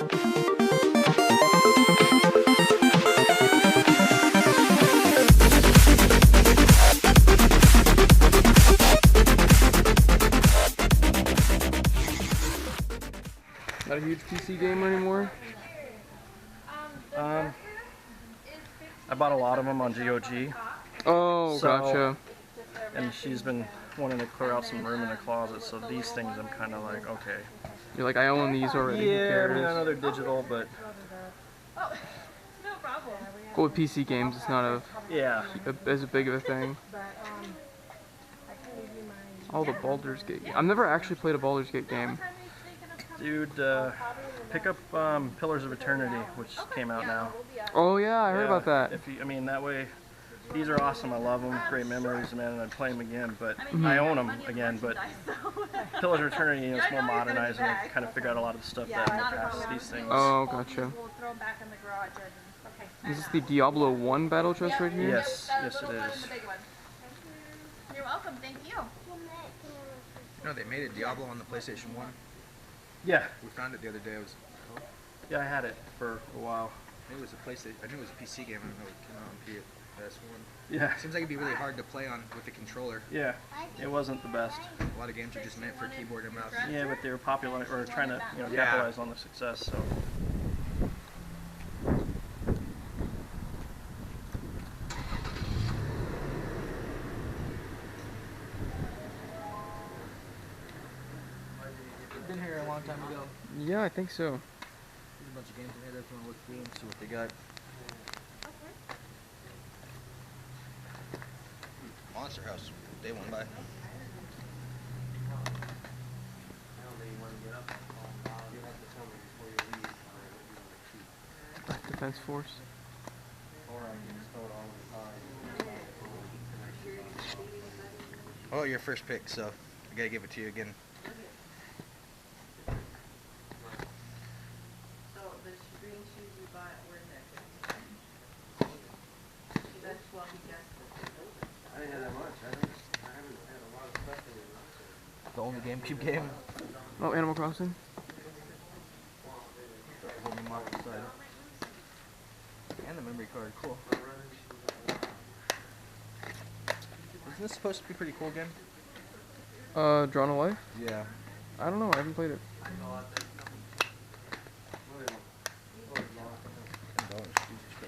Not a huge PC gamer anymore? I bought a lot of them on GOG. Oh, So, gotcha. And she's been wanting to clear out some room in the closet, so these things I'm kind of like, okay. You're like, I own these already. Yeah, Who cares? I mean, I know they're digital, but Well, with PC games, it's not as big of a thing. Oh, the Baldur's Gate game. I've never actually played a Baldur's Gate game. dude, pick up Pillars of Eternity, which came out now. Oh yeah, I heard about that. If you, I mean, that way, these are awesome. I love them. Great memories, man, and I'd play them again. But I own them again. But Pillars of Eternity, you know, it's more modernized, and they kind of figure out a lot of the stuff that in the past. These things. Oh, gotcha. Is this the Diablo 1 battle chest right here? Yes, yes it is. You're welcome. Thank you. You know, they made a Diablo on the PlayStation 1. Yeah. We found it the other day. It was. Yeah, I had it for a while. I knew it was a PlayStation. I knew it was a PC game. I don't know if it came out on PS1. Yeah. Seems like it'd be really hard to play on with the controller. Yeah. It wasn't the best. A lot of games are just meant for keyboard and mouse. Yeah, but they were popular or trying to, you know, capitalize on the success. So. Been here a long time ago. Yeah, I think so. There's a bunch of games in here that if you want to look through and see what they got. Monster House, day one by. Defense Force. Oh, your first pick, so I gotta give it to you again. So the green shoes we bought were in there. That's what we guessed. I didn't have that much. I haven't had a lot of stuff in it. The only GameCube game. Oh, Animal Crossing. And the memory card, cool. Isn't this supposed to be pretty cool again? Drawn a Life? Yeah. I don't know, I haven't played it.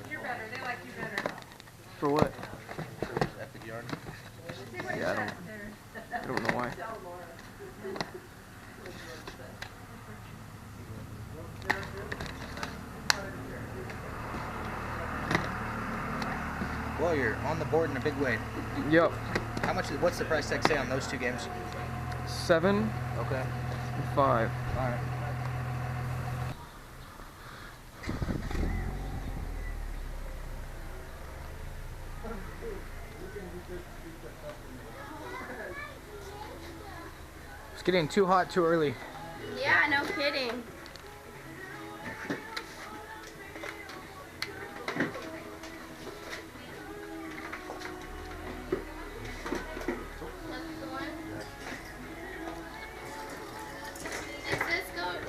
You're better. They like you better. For what? Epic yarn. Yeah, I don't know why. Well, you're on the board in a big way. Yep. How much? What's the price tag say on those two games? 7 Okay. and 5. All right. It's getting too hot too early. Yeah, no kidding.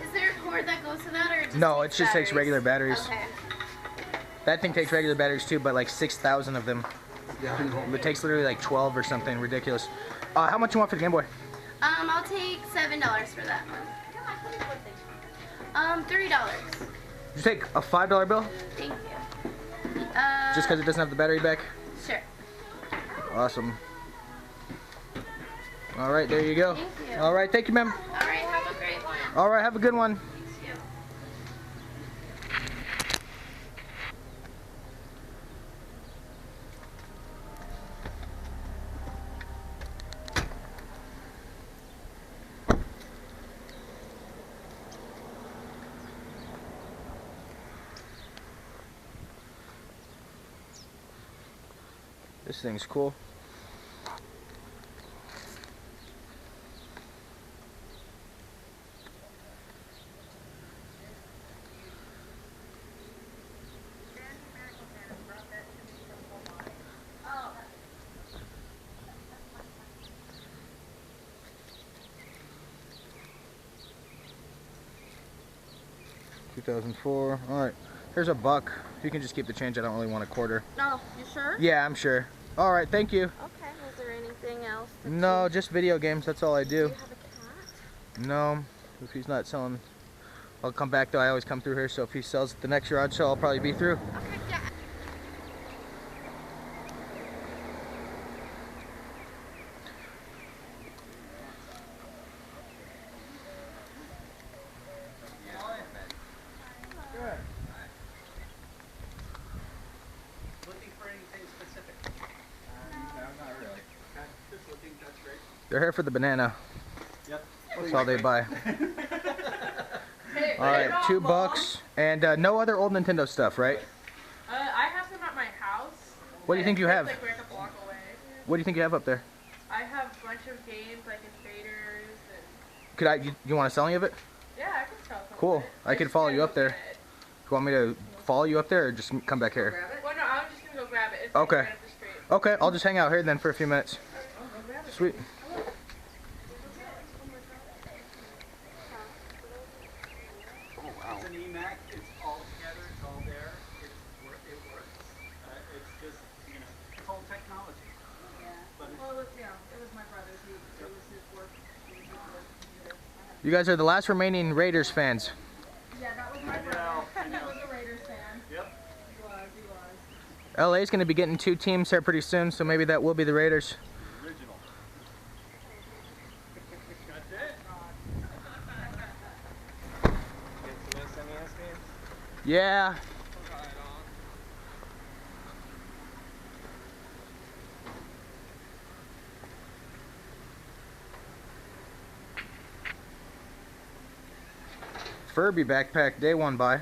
Is there a cord that goes to that, or it just No, it takes just takes batteries? regular batteries. Okay. That thing takes regular batteries too, but like 6,000 of them. It takes literally like 12 or something ridiculous. How much you want for the Game Boy? I'll take $7 for that one. $3. You take a $5 bill? Thank you. Just because it doesn't have the battery back? Sure. Awesome. All right, there you go. Thank you. All right, thank you, ma'am. All right, have a great one. All right, have a good one. Thank you. This thing's cool. 2004. All right. Here's a buck. You can just keep the change. I don't really want a quarter. No, you sure? Yeah, I'm sure. All right. Thank you. Okay. Is there anything else? No, just video games. That's all I Do do. you have a cat? No. If he's not selling, I'll come back though. I always come through here. So if he sells at the next yard sale, I'll probably be through. Okay, yeah. Looking for anything specific? No, not really. Just looking, that's great. They're here for the banana. Yep. That's all they buy. All right, $2 and no other old Nintendo stuff, right? I have some at my house. What do you think you have? Like right a block away. What do you think you have up there? I have a bunch of games like Invaders and Could I? You want to sell any of it? yeah, I can sell some. Cool. Of it. I can follow you up there. You want me to follow you up there, or just come back here? Well, no, I'm just gonna go grab it. It's Okay. Like right up the street. Okay, I'll just hang out here then for a few minutes. Sweet. It's an eMac, it's all together, it's all there, it works. It's just, you know, it's old technology. But it's, Well, it was my brother's. It was his work. It was his work computer. You guys are the last remaining Raiders fans. Yeah, that was my I know, brother. I He know. was a Raiders fan. Yep. He was. LA's going to be getting 2 teams here pretty soon, so maybe that will be the Raiders. Original. That's it. Get some SNES games? Yeah. Furby backpack, day 1 buy.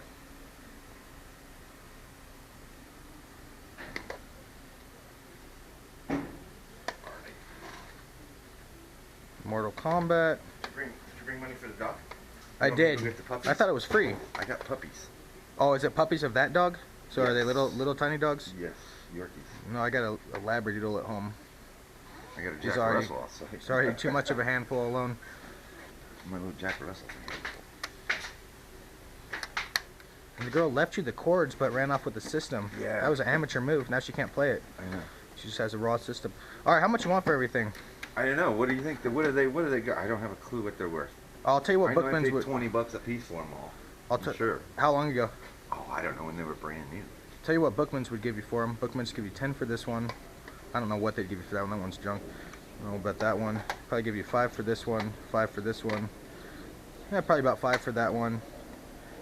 Mortal Kombat. Did you bring money for the dog? I You want me to did. go get the puppies? I thought it was free. I got puppies. Oh, is it puppies of that dog? So are they Yes. little tiny dogs? Yes, Yorkies. No, I got a Labradoodle at home. I got a He's Jack already- Russell also. It's already too much of a handful alone. My little Jack Russell. And the girl left you the cords but ran off with the system. Yeah. That was an amateur move. Now she can't play it. I know. She just has a raw system. All right, how much you want for everything? I don't know. What do you think? What do they got? I don't have a clue what they're worth. I'll tell you what I know I Bookman's paid would. $20 a piece for them all. I'm sure. How long ago? Oh, I don't know when they were brand new. Tell you what Bookman's would give you for them. Bookman's give you 10 for this one. I don't know what they'd give you for that one. That one's junk. I don't know about that one. Probably give you 5 for this one, 5 for this one. Yeah, probably about 5 for that one.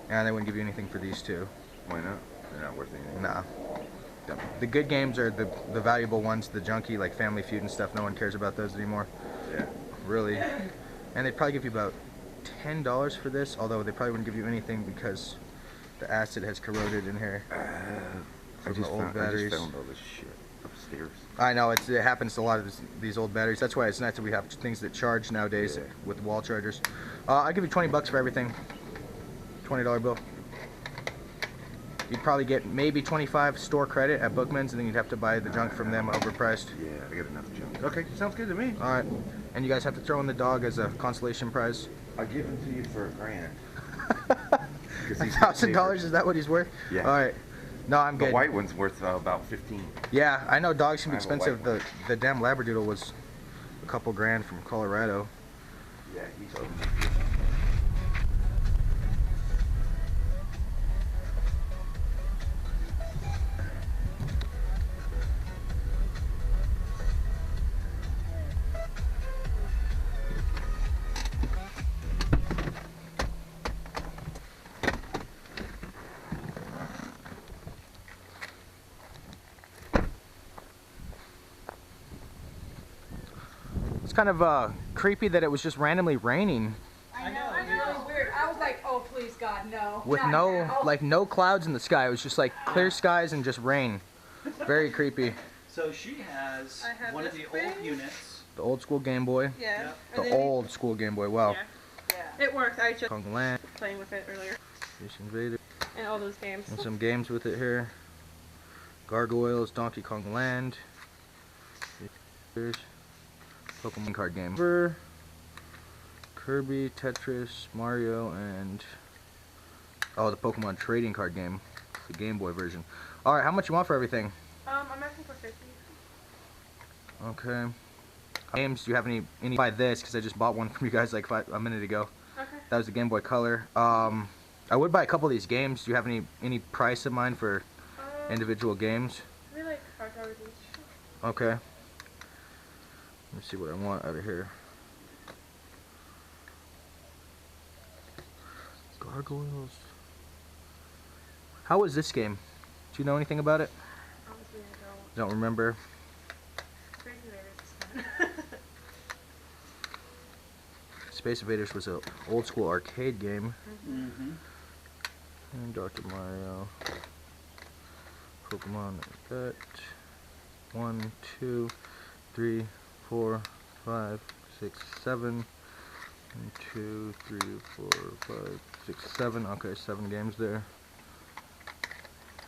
And they wouldn't give you anything for these two. Why not? They're not worth anything. Nah. The good games are the valuable ones, the junky, like Family Feud and stuff. No one cares about those anymore. Yeah. Really. And they'd probably give you about $10 for this, although they probably wouldn't give you anything because the acid has corroded in here. I From just the old batteries. found all this shit upstairs. I know, it happens to a lot of these old batteries. That's why it's nice that we have things that charge nowadays Yeah. with wall chargers. I'll give you $20 for everything. $20 bill. You'd probably get maybe 25 store credit at Bookman's, and then you'd have to buy the junk from them overpriced. Yeah, I got enough junk. Okay, sounds good to me. All right, and you guys have to throw in the dog as a consolation prize. I'll give him to you for $1,000. 'Cause he's my $1,000? Is that what he's worth? Yeah. All right. No, I'm The good. white one's worth about 15. Yeah, I know dogs can be I have a white expensive. one. The damn Labradoodle was a couple grand from Colorado. Yeah, he's It's kind of creepy that it was just randomly raining I know. It was weird. I was like, oh please God, no. with not no now. like no clouds in the sky. It was just like clear skies and just rain. Very creepy. So she has I have one of this the thing. old units. The old school Game Boy. Yeah. The old school Game Boy. Wow. Yeah. Yeah. It works. I was just Kong Land, playing with it earlier. Space Invader, And all those games. and some games with it here. Gargoyles, Donkey Kong Land. Here's Pokemon card game. Kirby, Tetris, Mario, and Oh, the Pokemon trading card game, the Game Boy version. All right, how much you want for everything? I'm asking for 50. Okay. Games, do you have any buy this, because I just bought one from you guys like a minute ago. Okay. That was the Game Boy Color. I would buy a couple of these games. Do you have any price in mind for individual games? Maybe like $5 each. Okay. Let me see what I want out of here. Gargoyles. How was this game? Do you know anything about it? Honestly, I Don't remember. Crazy Raiders is fun. Space Invaders was an old school arcade game. Mm-hmm. And Dr. Mario. Pokemon like that. 1, 2, 3, 4, 5, 6, 7. 1, 2, 3, 4, 5, 6, 7. Okay, 7 games there.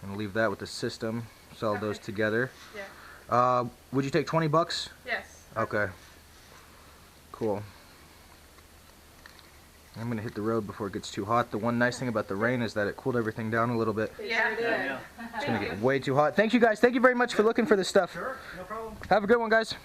And leave that with the system. Sell those together. Yeah. Would you take 20 bucks? Yes. Okay. Cool. I'm gonna hit the road before it gets too hot. The one nice thing about the rain is that it cooled everything down a little bit. Yeah, it is. Yeah. It's gonna get way too hot. Thank you guys. Thank you very much for looking for this stuff. Sure, no problem. Have a good one, guys.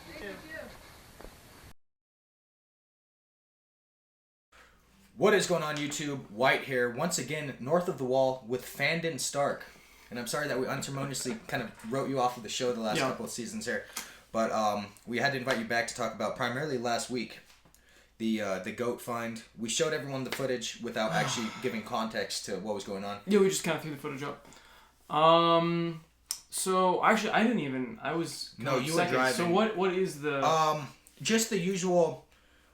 What is going on, YouTube? White here, once again, north of the wall with Fandon Stark. And I'm sorry that we unceremoniously kind of wrote you off of the show the last couple of seasons here. But we had to invite you back to talk about primarily last week, the goat find. We showed everyone the footage without actually giving context to what was going on. Yeah, we just kind of threw the footage up. So actually, I was No, you were second. driving. So what is the? Just the usual.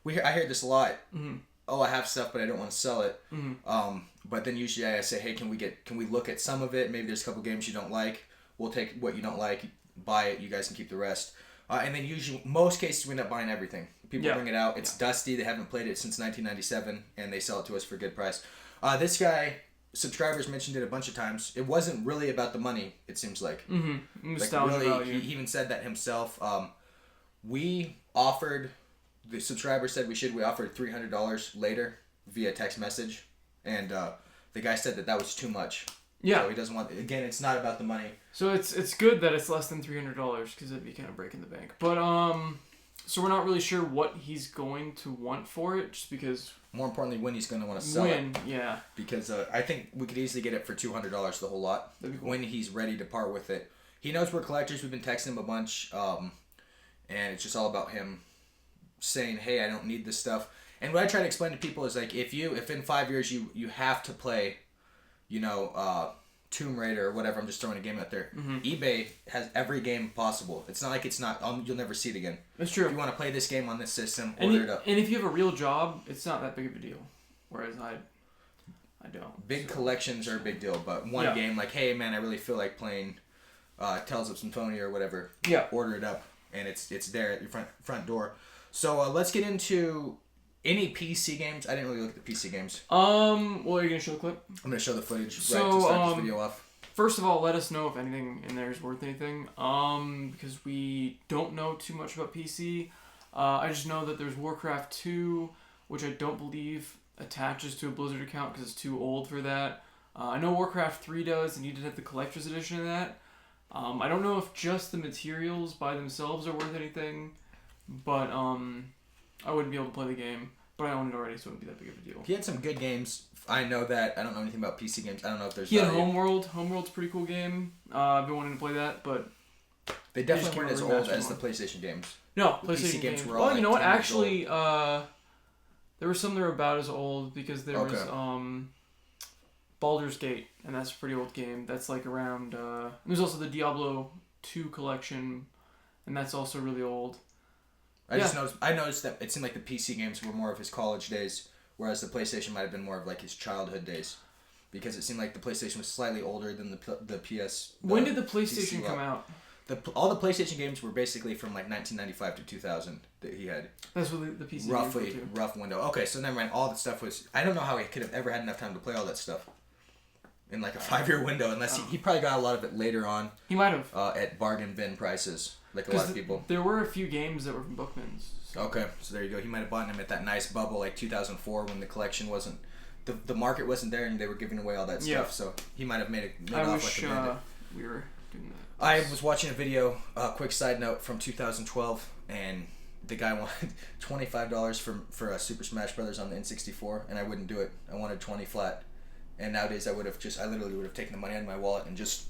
I hear this a lot. Mm-hmm. Oh, I have stuff, but I don't want to sell it. Mm-hmm. But then usually I say, hey, can we look at some of it? Maybe there's a couple games you don't like. We'll take what you don't like, buy it. You guys can keep the rest. And then usually, most cases, we end up buying everything. People bring it out. It's dusty. They haven't played it since 1997, and they sell it to us for a good price. This guy, subscribers mentioned it a bunch of times. It wasn't really about the money, it seems like. Mm-hmm. Nostalgia value. He even said that himself. We offered... The subscriber said we offered $300 later via text message, and the guy said that was too much. Yeah. So he doesn't want. Again, it's not about the money. So it's good that it's less than $300 because it'd be kind of breaking the bank. But so we're not really sure what he's going to want for it, just because. More importantly, when he's going to want to sell it. Yeah. Because I think we could easily get it for $200 the whole lot. That'd be cool. When he's ready to part with it. He knows we're collectors. We've been texting him a bunch, and it's just all about him saying, hey, I don't need this stuff. And what I try to explain to people is like, if in 5 years you have to play, Tomb Raider or whatever, I'm just throwing a game out there. Mm-hmm. eBay has every game possible. It's not like it's not, you'll never see it again. That's true. If you want to play this game on this system, order it up. And if you have a real job, it's not that big of a deal. Whereas I don't. Big collections are a big deal, but one game, like, hey man, I really feel like playing Tales of Symphonia or whatever. Yeah. Order it up, and it's there at your front door. So let's get into any PC games. I didn't really look at the PC games. Well, are you gonna show the clip? I'm gonna show the footage So, right to start this video off. First of all, let us know if anything in there is worth anything. Because we don't know too much about PC. I just know that there's Warcraft 2, which I don't believe attaches to a Blizzard account because it's too old for that. I know Warcraft 3 does, and you did have the collector's edition of that. I don't know if just the materials by themselves are worth anything. But I wouldn't be able to play the game, but I own it already, so it wouldn't be that big of a deal. He had some good games. I know that. I don't know anything about PC games. I don't know if there's. He had Homeworld. Homeworld's a pretty cool game. I've been wanting to play that, but they definitely weren't as old as the PlayStation games. No, the PlayStation PC games were all. Well, like you know what? 10 years Actually, there were some that were about as old because there was Baldur's Gate, and that's a pretty old game. That's like around. There's also the Diablo 2 collection, and that's also really old. I noticed that it seemed like the PC games were more of his college days, whereas the PlayStation might have been more of like his childhood days, because it seemed like the PlayStation was slightly older than the PS. When did the PlayStation come out? All the PlayStation games were basically from like 1995 to 2000 that he had. That's what the PC roughly rough window. Okay, so never mind. All the stuff was. I don't know how he could have ever had enough time to play all that stuff in like a 5-year window, unless he probably got a lot of it later on. He might have at bargain bin prices. Like a lot of people. There were a few games that were from Bookman's. So. Okay, so there you go. He might have bought them at that nice bubble like 2004 when the collection wasn't the market wasn't there and they were giving away all that Yeah. stuff. So he might have made I off wish like a bandit. we were doing that. I was watching a video, quick side note, from 2012, and the guy wanted $25 for a Super Smash Brothers on the N64, and I wouldn't do it. I wanted 20 flat. And nowadays I literally would have taken the money out of my wallet and just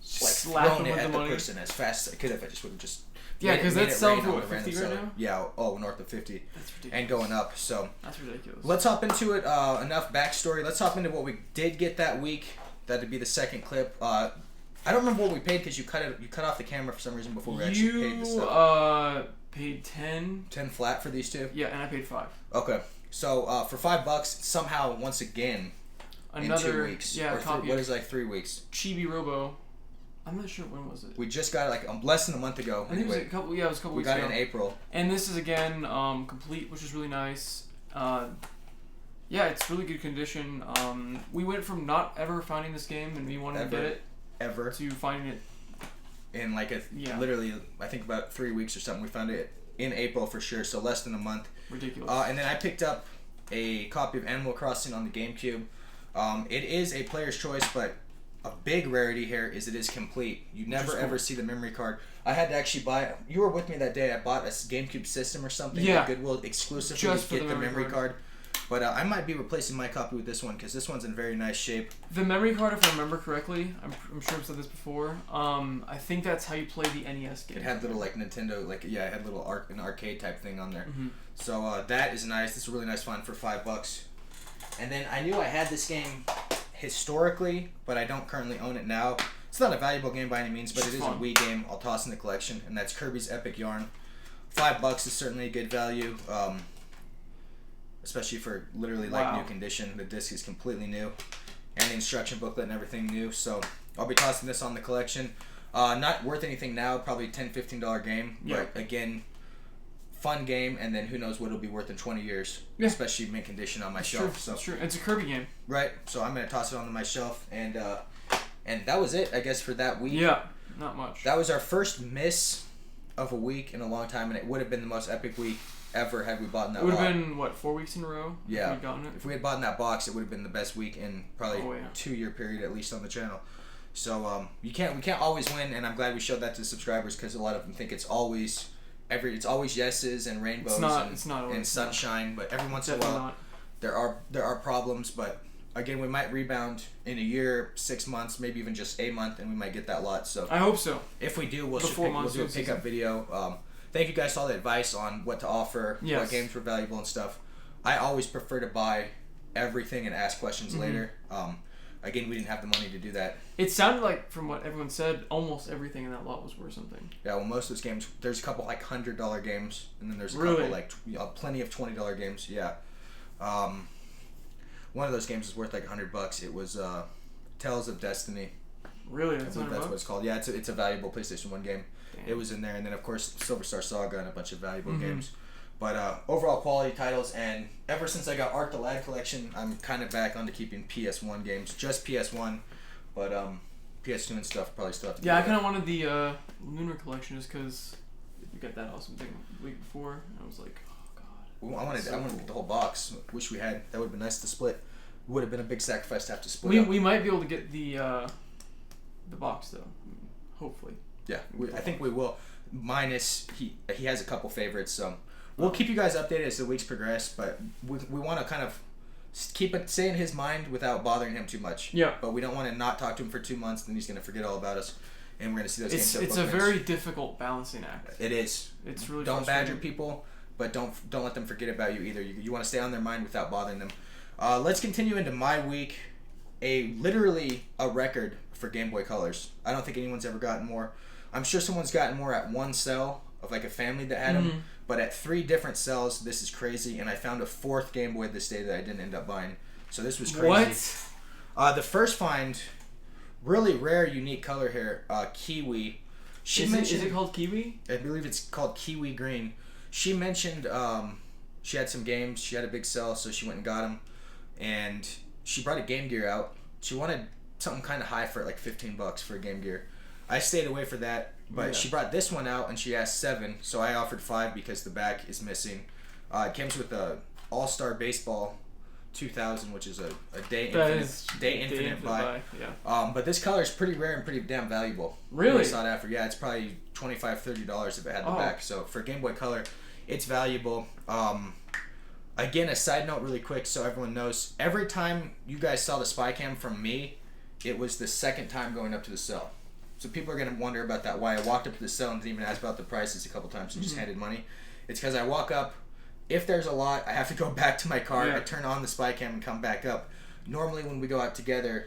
like Slap thrown him it with at the the money. person as fast as I could if I just would have just Yeah, made because it that's selling rain for on what, the random 50 right seller. now? Yeah, north of 50. That's ridiculous. And going up. So That's ridiculous. let's hop into it. Enough backstory. Let's hop into what we did get that week. That'd be the second clip. I don't remember what we paid because you cut off the camera for some reason before we actually paid the stuff. Paid 10. 10 flat for these two. Yeah, and I paid 5. Okay, so for $5, somehow once again Another in 2 weeks. yeah, or copy what of is it, like 3 weeks? Chibi Robo. I'm not sure when was it. We just got it like less than a month ago. I think it was Anyway, a couple. Yeah, it was a couple we weeks got ago. it in April. And this is again complete, which is really nice. Yeah, it's really good condition. We went from not ever finding this game and me wanting to get it Ever. to finding it. In like literally, I think about 3 weeks or something. We found it in April for sure, so less than a month. Ridiculous. And then I picked up a copy of Animal Crossing on the Gamecube. It is a player's choice, but a big rarity here is it is complete. You never ever see the memory card. I had to actually buy it. You were with me that day. I bought a GameCube system or something. Yeah. At Goodwill exclusively Just to for get the memory card. But I might be replacing my copy with this one because this one's in very nice shape. The memory card, if I remember correctly, I'm sure I've said this before. I think that's how you play the NES game. It had little like Nintendo, like it had little an arcade type thing on there. Mm-hmm. So that is nice. This is a really nice find for $5. And then I knew I had this game historically, but I don't currently own it now. It's not a valuable game by any means, but it is a Wii game. I'll toss in the collection, and that's Kirby's Epic Yarn. $5 is certainly a good value, especially for literally like new condition. The disc is completely new, and the instruction booklet and everything new. So I'll be tossing this on the collection. Not worth anything now, probably $10, $15 game, but again, fun game, and then who knows what it'll be worth in 20 years, especially mint condition on my shelf. True. So That's true. It's a Kirby game. Right, so I'm gonna toss it onto my shelf, and that was it, I guess, for that week. Yeah, not much. That was our first miss of a week in a long time, and it would have been the most epic week ever had we bought in that. It would lot. have been what, 4 weeks in a row? Yeah. If we'd gotten it. If we had bought in that box, it would have been the best week in probably 2-year period at least on the channel. So we can't always win, and I'm glad we showed that to the subscribers because a lot of them think it's always yeses and rainbows it's not always, and sunshine, but every once in a Definitely while not. there are problems. But again, we might rebound in a year, 6 months, maybe even just a month, and we might get that lot. So I hope so. If we do, we'll do a monsoon pickup video. Thank you guys for all the advice on what to offer, what games were valuable and stuff. I always prefer to buy everything and ask questions later. Again, we didn't have the money to do that. It sounded like, from what everyone said, almost everything in that lot was worth something. Yeah, well, most of those games, there's a couple like $100 games, and then there's a couple like plenty of $20 games. Yeah, one of those games was worth like $100. It was Tales of Destiny. Really, that's what it's called. Yeah, it's a valuable PlayStation 1 game. Damn. It was in there, and then of course Silver Star Saga and a bunch of valuable games. But overall quality titles, and ever since I got Art the Lad collection, I'm kind of back onto keeping PS1 games, just PS1, but PS2 and stuff probably still have to. Yeah, I kind of wanted the Lunar collection just because we got that awesome thing the week before, and I was like, oh god. Well, I wanted to get the whole box. Wish we had. That would have been nice to split. Would have been a big sacrifice to have to split. We might be able to get the box though, hopefully. Yeah, I think we will. Minus he has a couple favorites, so. We'll keep you guys updated as the weeks progress, but we want to kind of stay in his mind without bothering him too much. Yeah. But we don't want to not talk to him for 2 months, then he's going to forget all about us, and we're going to see those games. It's a very difficult balancing act. It is. It's really don't badger people, but don't let them forget about you either. You want to stay on their mind without bothering them. Let's continue into my week. Literally a record for Gameboy Colors. I don't think anyone's ever gotten more. I'm sure someone's gotten more at one cell of like a family that had them. But at 3 different cells, this is crazy. And I found a 4th Game Boy this day that I didn't end up buying. So this was crazy. What? The first find, really rare, unique color here, Kiwi. Is it called Kiwi? I believe it's called Kiwi Green. She mentioned she had some games. She had a big cell, so she went and got them. And she brought a Game Gear out. She wanted something kind of high for like $15 for a Game Gear. I stayed away for that. But she brought this one out and she asked $7, so I offered $5 because the back is missing. It comes with a All-Star Baseball 2000, which is a day That infinite, is day infinite buy. Yeah. But this color is pretty rare and pretty damn valuable. Really? Sought after. Yeah, it's probably $25-$30 if it had the back. So for Game Boy Color, it's valuable. Again, a side note really quick so everyone knows, every time you guys saw the spy cam from me, it was the second time going up to the cell. So people are going to wonder about that, why I walked up to the cell and didn't even ask about the prices a couple times and just handed money. It's because I walk up, if there's a lot, I have to go back to my car, I turn on the spy cam and come back up. Normally when we go out together,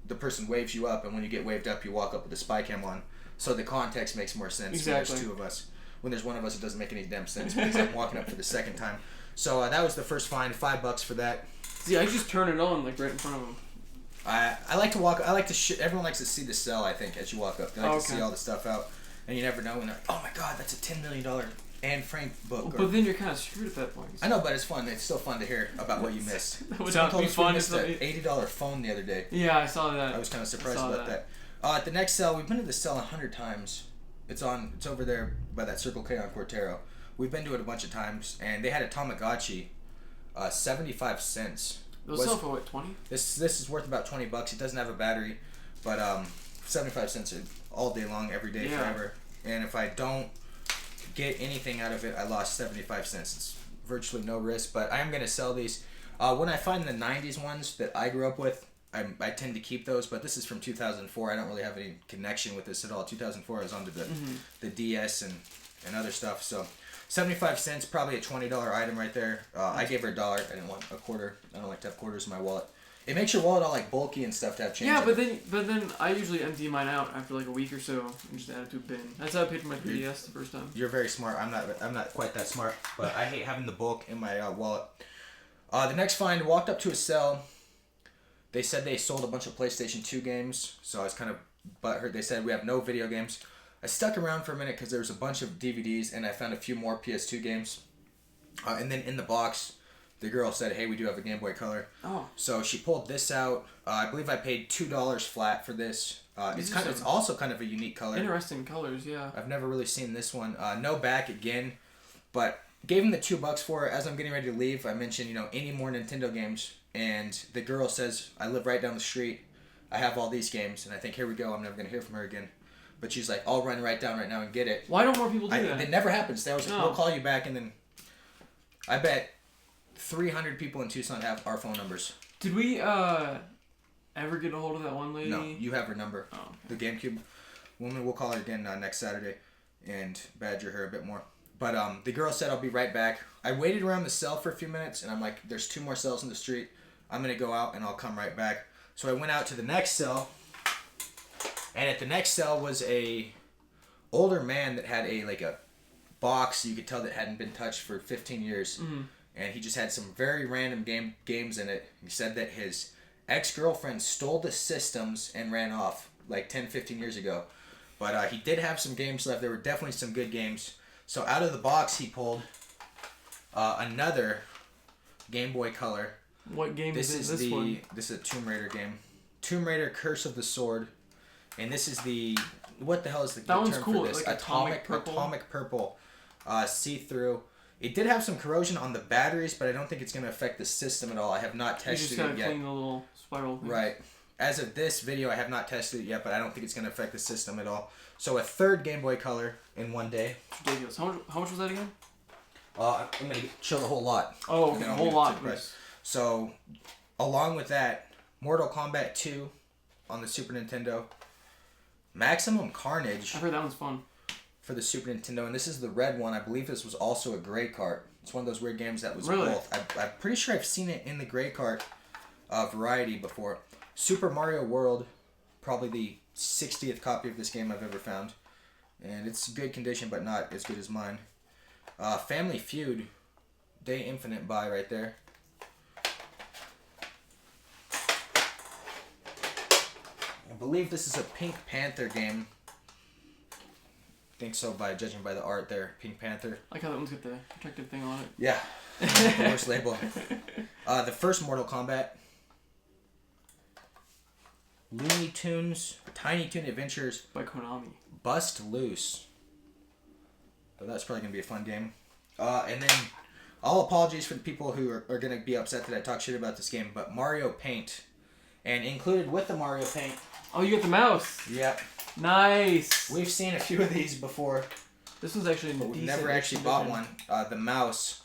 the person waves you up, and when you get waved up, you walk up with the spy cam on. So the context makes more sense when there's two of us. When there's one of us, it doesn't make any damn sense because I'm walking up for the second time. So that was the first find, $5 for that. See, I just turn it on like right in front of them. I like to walk. I like to. Everyone likes to see the cell. I think as you walk up, they like to see all the stuff out, and you never know. And oh my God, that's a $10 million Anne Frank book. But then you're kind of screwed at that point. I know, but it's fun. It's still fun to hear about what you missed. That would Someone not told be us we fun. missed an $80 phone the other day. Yeah, I saw that. I was kind of surprised about that. At the next cell, we've been to the cell 100 times. It's over there by that Circle K on Cortero. We've been to it a bunch of times, and they had a Tamagotchi, 75 cents. Those sell for what, 20? This is worth about $20. It doesn't have a battery, but 75 cents all day long, every day, forever. And if I don't get anything out of it, I lost 75 cents. It's virtually no risk, but I am going to sell these. When I find the 90s ones that I grew up with, I tend to keep those, but this is from 2004. I don't really have any connection with this at all. 2004, I was onto the DS and other stuff, so 75 cents, probably a $20 item right there. I gave her $1. I didn't want a quarter. I don't like to have quarters in my wallet. It makes your wallet all like bulky and stuff to have change. Yeah, but then I usually empty mine out after like a week or so and just add it to a bin. That's how I paid for my 3DS the first time. You're very smart. I'm not quite that smart, but I hate having the bulk in my wallet. The next find, walked up to a cell. They said they sold a bunch of PlayStation 2 games, so I was kind of butthurt. They said we have no video games. I stuck around for a minute because there was a bunch of DVDs, and I found a few more PS2 games. And then in the box, the girl said, "Hey, we do have a Game Boy Color." Oh. So she pulled this out. I believe I paid $2 flat for this. It's also kind of a unique color. Interesting colors, yeah. I've never really seen this one. No back again, but gave him the $2 for it. As I'm getting ready to leave, I mentioned, any more Nintendo games, and the girl says, "I live right down the street. I have all these games," and I think, here we go. I'm never gonna hear from her again. But she's like, "I'll run right down right now and get it." Why don't more people do that? It never happens. They always we'll call you back, and then I bet 300 people in Tucson have our phone numbers. Did we ever get a hold of that one lady? No, you have her number. Oh. The GameCube woman. We'll call her again next Saturday and badger her a bit more. But the girl said, "I'll be right back." I waited around the cell for a few minutes, and I'm like, "There's 2 more cells in the street. I'm gonna go out and I'll come right back." So I went out to the next cell, and at the next cell was a older man that had a box you could tell that hadn't been touched for 15 years, and he just had some very random games in it. He said that his ex-girlfriend stole the systems and ran off like 10-15 years ago, but he did have some games left. There were definitely some good games. So out of the box he pulled another Game Boy Color. What game is this one? This is a Tomb Raider game. Tomb Raider Curse of the Sword. And this is what the hell is the term cool. for this? Like atomic purple. See-through. It did have some corrosion on the batteries, but I don't think it's going to affect the system at all. I have not tested it yet. You just gotta clean the little spiral things. Right. As of this video, I have not tested it yet, but I don't think it's going to affect the system at all. So a third Game Boy Color in one day. It's ridiculous. How much was that again? I'm going to show the whole lot. Oh, okay, a whole lot. So, along with that, Mortal Kombat 2 on the Super Nintendo. Maximum Carnage. I heard that one's fun. For the Super Nintendo, and this is the red one. I believe this was also a gray cart. It's one of those weird games that was both. I'm pretty sure I've seen it in the gray cart variety before. Super Mario World, probably the 60th copy of this game I've ever found. And it's good condition, but not as good as mine. Family Feud, Day Infinite buy right there. I believe this is a Pink Panther game. I think so, judging by the art there. Pink Panther. I like how that one's got the protective thing on it. Yeah. The worst label. The first Mortal Kombat. Looney Tunes, Tiny Toon Adventures. By Konami. Bust Loose. So that's probably going to be a fun game. And then All apologies for the people who are going to be upset that I talk shit about this game, but Mario Paint, and included with the Mario Paint. Oh, you got the mouse. Yep. Nice. We've seen a few of these before. This one's actually but we've never actually bought one. The mouse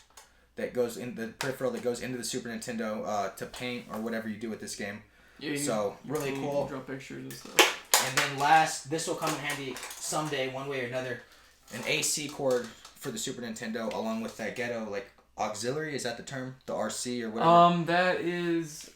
that goes in the peripheral that goes into the Super Nintendo to paint or whatever you do with this game. Yeah, so really cool. Draw pictures and stuff. And then last, this will come in handy someday, one way or another. An AC cord for the Super Nintendo, along with that ghetto like auxiliary. Is that the term? The RC or whatever. That is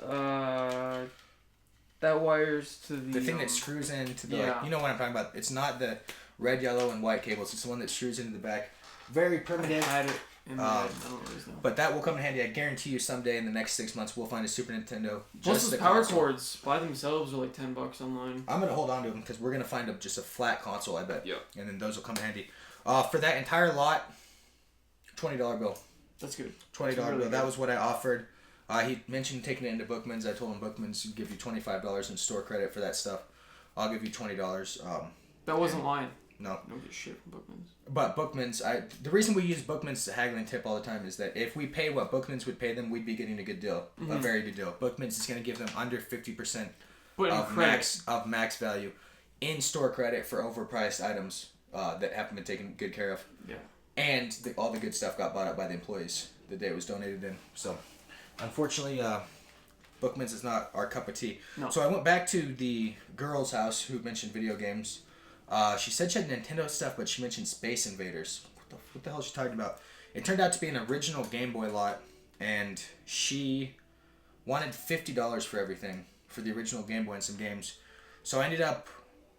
that wires to the thing that screws into the like, you know what I'm talking about. It's not the red, yellow, and white cables. It's the one that screws into the back. Very primitive. I had it in I don't know what it is now. But that will come in handy. I guarantee you someday in the next 6 months we'll find a Super Nintendo. Plus those power cords by themselves are like $10 online. I'm gonna hold on to them because we're gonna find just a flat console, I bet. Yep. And then those will come in handy. For that entire lot, $20 bill. That's good. $20 bill. That was what I offered. He mentioned taking it into Bookman's. I told him Bookman's would give you $25 in store credit for that stuff. I'll give you $20. That wasn't lying. No. Don't get shit from Bookman's. But Bookman's, the reason we use Bookman's to haggling tip all the time is that if we pay what Bookman's would pay them, we'd be getting a good deal, a very good deal. Bookman's is going to give them under 50% of max value in store credit for overpriced items that haven't been taken good care of. Yeah. And all the good stuff got bought up by the employees the day it was donated in. So, unfortunately, Bookman's is not our cup of tea. No. So I went back to the girl's house who mentioned video games. She said she had Nintendo stuff, but she mentioned Space Invaders. What the hell is she talking about? It turned out to be an original Game Boy lot, and she wanted $50 for everything, for the original Game Boy and some games. So I ended up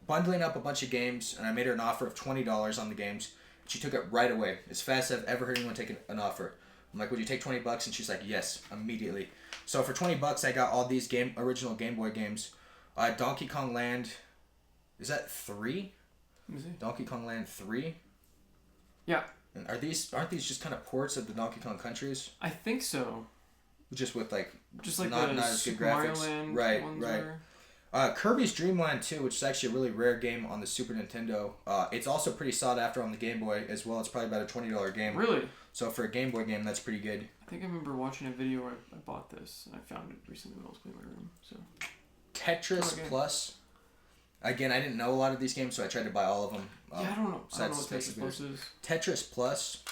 bundling up a bunch of games, and I made her an offer of $20 on the games. She took it right away, as fast as I've ever heard anyone take an offer. I'm like, would you take $20? And she's like, yes, immediately. So for $20, I got all these original Game Boy games. Donkey Kong Land, is that 3? Donkey Kong Land 3? Yeah. And aren't these just kind of ports of the Donkey Kong countries? I think so. Just with like not as good Super graphics. Mario Land Right, ones right. Are... Kirby's Dream Land 2, which is actually a really rare game on the Super Nintendo. It's also pretty sought after on the Game Boy as well. It's probably about a $20 game. Really? So for a Game Boy game, that's pretty good. I think I remember watching a video where I bought this, and I found it recently when I was cleaning my room. So Tetris Plus. Again, I didn't know a lot of these games, so I tried to buy all of them. I don't know what Tetris Plus is. Tetris Plus.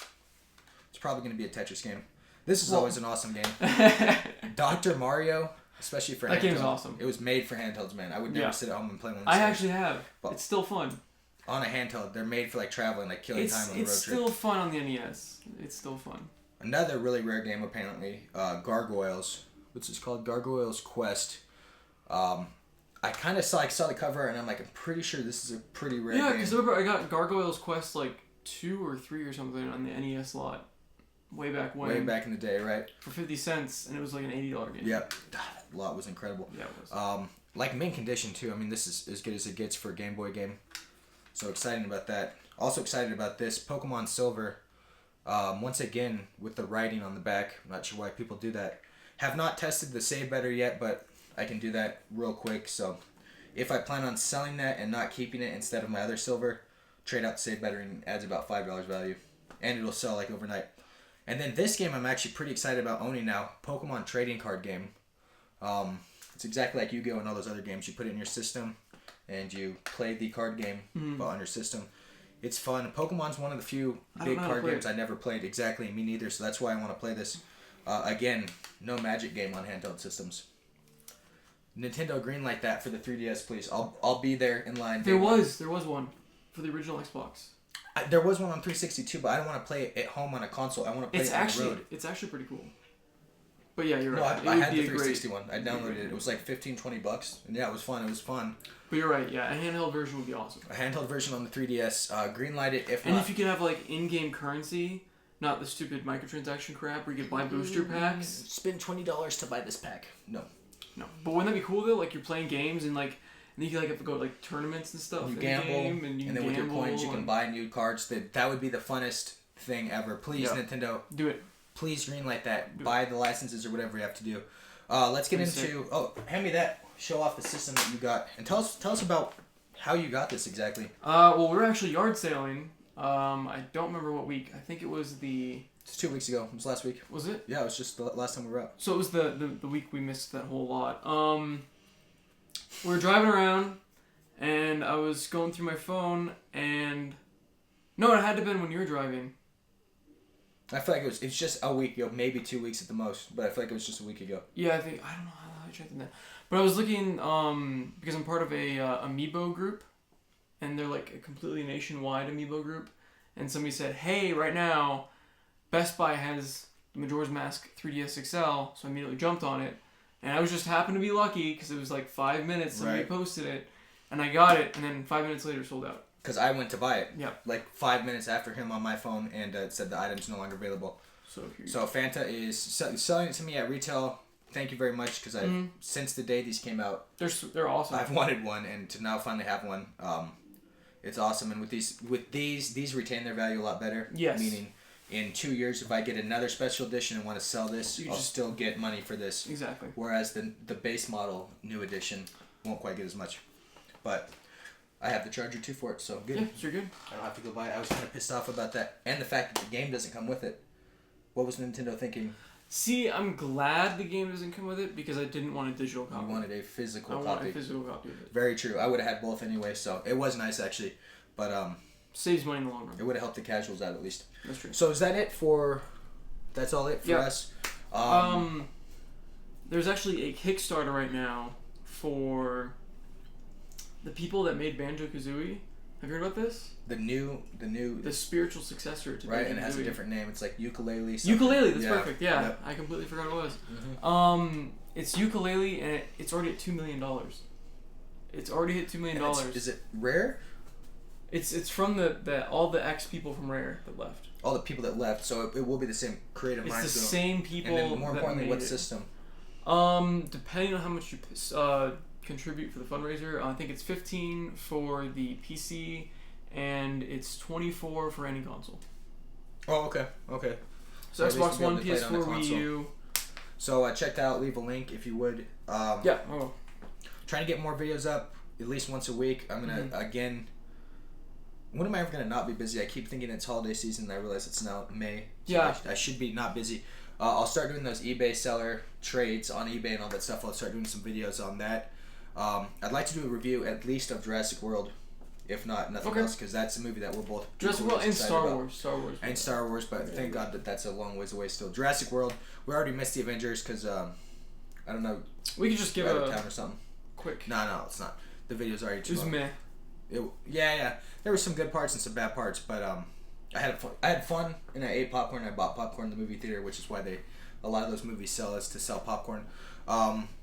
It's probably going to be a Tetris game. This is always an awesome game. Dr. Mario, especially for handheld. That game is awesome. It was made for handhelds, man. I would never sit at home and play one. I actually have. But it's still fun. On a handheld, they're made for like traveling, like killing time on the road trip. It's still fun on the NES. It's still fun. Another really rare game, apparently, Gargoyles. What's this called? Gargoyles Quest. I kind of saw the cover and I'm like, I'm pretty sure this is a pretty rare game. Yeah, because I got Gargoyles Quest like 2 or 3 or something on the NES lot. Way back when. Way back in the day, right? For 50 cents, and it was like an $80 game. Yep. That lot was incredible. Yeah, it was. Like mint condition too. I mean, this is as good as it gets for a Game Boy game. So excited about that. Also excited about this Pokemon Silver. Once again, with the writing on the back. I'm not sure why people do that. Have not tested the Save Better yet, but I can do that real quick. So if I plan on selling that and not keeping it instead of my other silver, trade out Save Better and adds about $5 value. And it'll sell like overnight. And then this game I'm actually pretty excited about owning now. Pokemon Trading Card Game. It's exactly like Yu-Gi-Oh! And all those other games. You put it in your system and you play the card game on your system. It's fun. Pokemon's one of the few big card games I never played. Exactly, me neither. So that's why I want to play this. Again, no Magic game on handheld systems. Nintendo greenlight that for the 3DS, please. I'll be there in line. There was one for the original Xbox. There was one on 360 too, but I don't want to play it at home on a console. I want to play it on the road. It's actually pretty cool. But yeah, you're right. I had the 360 one. I downloaded it. It was like $15-$20. And yeah, it was fun. It was fun. But you're right. Yeah, a handheld version would be awesome. A handheld version on the 3DS. Greenlight it if and not. If you could have like in-game currency, not the stupid microtransaction crap where you could buy booster packs. Spend $20 to buy this pack. No. But wouldn't that be cool though? Like you're playing games and like. And you can like have to go to like tournaments and stuff. You in gamble, the game, and then with your coins you can buy new cards. That would be the funnest thing ever. Please, Nintendo, do it. Please greenlight that. Buy the licenses or whatever you have to do. Let's get into. Oh, hand me that. Show off the system that you got, and tell us about how you got this exactly. Well, we were actually yard sailing. I don't remember what week. I think it was the It's 2 weeks ago. It was last week. Was it? Yeah, it was just the last time we were out. So it was the week we missed that whole lot. We were driving around, and I was going through my phone, and no, it had to have been when you were driving. I feel like it's just a week ago, maybe 2 weeks at the most, but I feel like it was just a week ago. Yeah, I don't know how I checked in that. But I was looking, because I'm part of a Amiibo group, and they're like a completely nationwide Amiibo group, and somebody said, hey, right now, Best Buy has the Majora's Mask 3DS XL, so I immediately jumped on it, and I was just happened to be lucky, because it was like 5 minutes, somebody posted it, and I got it, and then 5 minutes later sold out. Because I went to buy it. Yeah. Like 5 minutes after him on my phone, and it said the item's no longer available. So Fanta is selling it to me at retail. Thank you very much, because since the day these came out, they're awesome. I've wanted one, and to now finally have one, it's awesome. And with these retain their value a lot better. Yes. Meaning, in 2 years, if I get another special edition and want to sell this, I'll still get money for this. Exactly. Whereas the base model new edition won't quite get as much, but I have the charger too for it, so good. Yeah, so you're good. I don't have to go buy it. I was kind of pissed off about that, and the fact that the game doesn't come with it. What was Nintendo thinking? See, I'm glad the game doesn't come with it because I didn't want a digital copy. You wanted a physical copy. I want a physical copy of it. Very true. I would have had both anyway, so it was nice actually, but saves money in the long run. It would have helped the casuals out at least. That's true. So is that it for? That's all it for us. There's actually a Kickstarter right now for the people that made Banjo-Kazooie. Have you heard about this? The spiritual successor to right, Banjo-Kazooie. and it has a different name. It's like ukulele. Ukulele, that's perfect. Yeah, yep. I completely forgot what it was. It's ukulele, and it's already at $2 million. It's already hit $2 million. Is it Rare? It's from the all the ex people from Rare that left. All the people that left, so it will be the same creative mind. It's the same people. And then more importantly, what system? Depending on how much you contribute for the fundraiser, I think it's $15 for the PC, and it's $24 for any console. Oh, okay. So Xbox One, PS4, Wii U. So check that out. Leave a link if you would. Yeah. Oh. Trying to get more videos up at least once a week. I'm gonna again. When am I ever gonna not be busy? I keep thinking it's holiday season, and I realize it's now May. So yeah. I should be not busy. I'll start doing those eBay seller trades on eBay and all that stuff. I'll start doing some videos on that. I'd like to do a review at least of Jurassic World, if not nothing else, because that's a movie that we're both Jurassic World and Star Wars. And Star Wars, but thank God that's a long ways away still. Jurassic World, we already missed the Avengers because I don't know. We could just give a town or something. Quick. No, it's not. The video's already too long. Meh. Yeah. There were some good parts and some bad parts, but I had fun, and I ate popcorn. I bought popcorn in the movie theater, which is why a lot of those movies sell us to sell popcorn.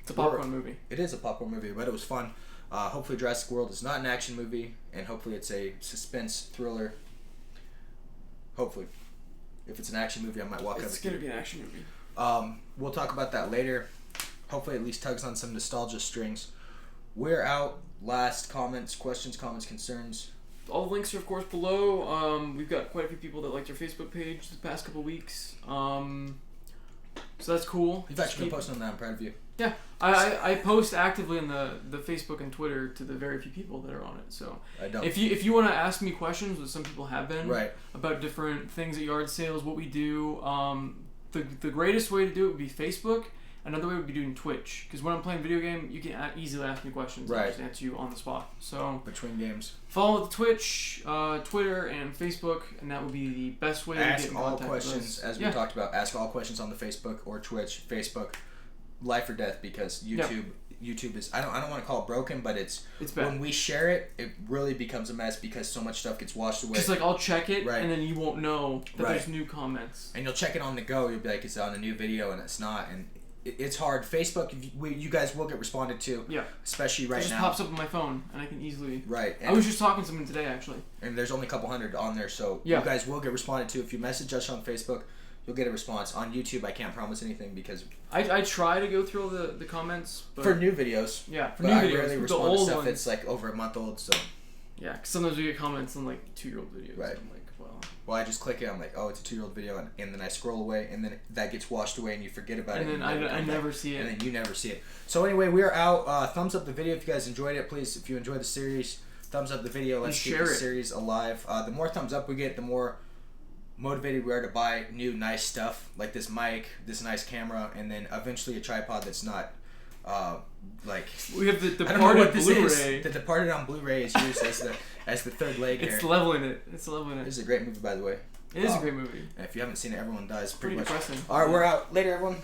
It's a popcorn movie. It is a popcorn movie, but it was fun. Hopefully Jurassic World is not an action movie, and hopefully it's a suspense thriller. Hopefully. If it's an action movie, I might walk out. It's going to be an action movie. We'll talk about that later. Hopefully at least tugs on some nostalgia strings. We're out. Last comments, questions, comments, concerns. All the links are, of course, below. We've got quite a few people that liked our Facebook page the past couple weeks. So that's cool. You've actually been posting on that. I'm proud of you. Yeah. I post actively on the Facebook and Twitter to the very few people that are on it. So I don't. If you want to ask me questions, which some people have been, right, about different things at yard sales, what we do, the greatest way to do it would be Facebook. Another way would be doing Twitch, because when I'm playing video game, you can easily ask me questions. Right. I'll just answer you on the spot. So between games, follow the Twitch, Twitter, and Facebook, and that would be the best way to get in contact with us. Ask all questions, as we talked about. Ask all questions on the Facebook or Twitch. Facebook, life or death, because YouTube. YouTube is I don't want to call it broken, but it's bad. When we share it, it really becomes a mess because so much stuff gets washed away. Just like I'll check it, and then you won't know that there's new comments. And you'll check it on the go. You'll be like, it's on a new video, and it's not. And it's hard. Facebook, you guys will get responded to. Yeah. Especially right now. It just pops up on my phone, and I can easily. Right. I was just talking to someone today, actually. And there's only a couple hundred on there, so you guys will get responded to. If you message us on Facebook, you'll get a response. On YouTube, I can't promise anything because I try to go through all the comments. But for new videos. Yeah, for new videos. I rarely respond to stuff that's like over a month old, so. Yeah, because sometimes we get comments on like 2-year-old videos. Right. I'm like, well, I just click it. I'm like, oh, it's a 2-year-old video, and then I scroll away, and then that gets washed away, and you forget about it. And then I never see it. And then you never see it. So anyway, we are out. Thumbs up the video if you guys enjoyed it. Please, if you enjoyed the series, thumbs up the video. Let's keep the series alive. The more thumbs up we get, the more motivated we are to buy new nice stuff like this mic, this nice camera, and then eventually a tripod that's not like We have the I don't know Departed what this Blu-ray. is. The Departed on Blu-ray is used as the third leg here. It's leveling it. It's leveling it. This is a great movie, by the way. It is a great movie. If you haven't seen it, everyone does. Pretty Pretty much. depressing. All right, we're out. Later, everyone.